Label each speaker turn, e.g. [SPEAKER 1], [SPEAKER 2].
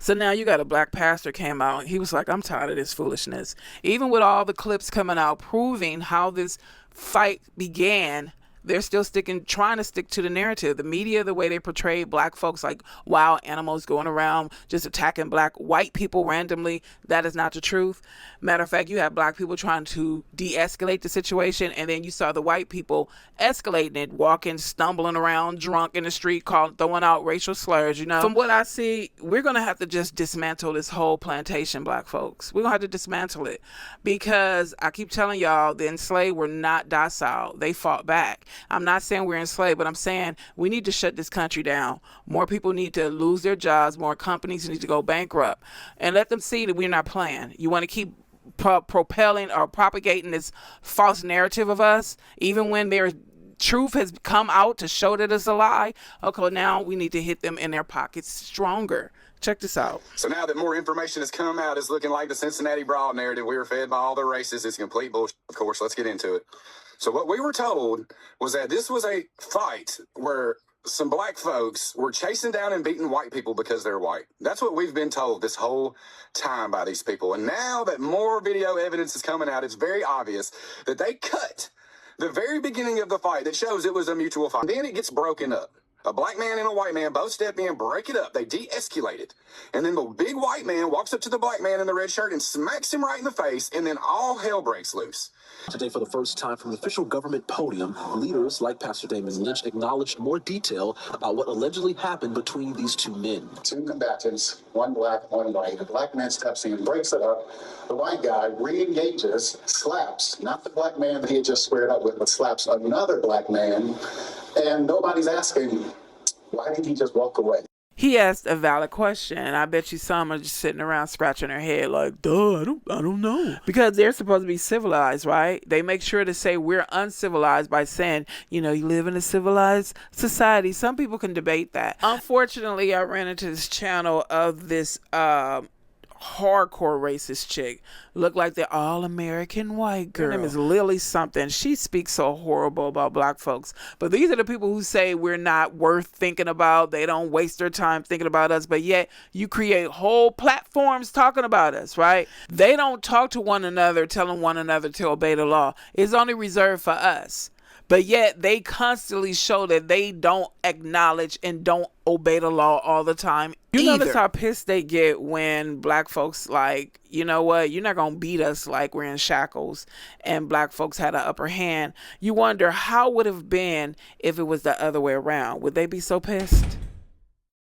[SPEAKER 1] So now you got a black pastor came out. He was like, I'm tired of this foolishness. Even with all the clips coming out proving how this fight began, they're still trying to stick to the narrative. The media, the way they portray black folks like wild animals going around just attacking white people randomly, that is not the truth. Matter of fact, you have black people trying to de-escalate the situation, and then you saw the white people escalating it, walking, stumbling around, drunk in the street, throwing out racial slurs. From what I see, we're going to have to just dismantle this whole plantation, black folks. We're going to have to dismantle it, because I keep telling y'all, the enslaved were not docile. They fought back. I'm not saying we're enslaved, but I'm saying we need to shut this country down. More people need to lose their jobs. More companies need to go bankrupt, and let them see that we're not playing. You want to keep propelling or propagating this false narrative of us, even when their truth has come out to show that it's a lie. Okay, now we need to hit them in their pockets stronger. Check this out.
[SPEAKER 2] So now that more information has come out, it's looking like the Cincinnati Brawl narrative we were fed by all the racists is complete bullshit. Of course, let's get into it. So what we were told was that this was a fight where some black folks were chasing down and beating white people because they're white. That's what we've been told this whole time by these people. And now that more video evidence is coming out, it's very obvious that they cut the very beginning of the fight that shows it was a mutual fight. Then it gets broken up. A black man and a white man both step in, break it up. They de-escalate it. And then the big white man walks up to the black man in the red shirt and smacks him right in the face, and then all hell breaks loose.
[SPEAKER 3] Today, for the first time from the official government podium, leaders like Pastor Damon Lynch acknowledged more detail about what allegedly happened between these two men.
[SPEAKER 4] Two combatants, one black, one white. The black man steps in, breaks it up. The white guy re-engages, slaps, not the black man that he had just squared up with, but slaps another black man. And nobody's asking, why didn't he just walk away?
[SPEAKER 1] He asked a valid question, and I bet you some are just sitting around scratching their head like, duh, I don't know. Because they're supposed to be civilized, right? They make sure to say we're uncivilized by saying, you live in a civilized society. Some people can debate that. Unfortunately, I ran into this channel of this hardcore racist chick. Look like the all-American white girl. Her name is Lily something. She speaks so horrible about black folks. But these are the people who say we're not worth thinking about. They don't waste their time thinking about us. But yet you create whole platforms talking about us, right? They don't talk to one another, telling one another to obey the law. It's only reserved for us. But yet they constantly show that they don't acknowledge and don't obey the law all the time. You notice how pissed they get when black folks like, you know what, you're not going to beat us like we're in shackles, and black folks had an upper hand. You wonder how would it have been if it was the other way around. Would they be so pissed?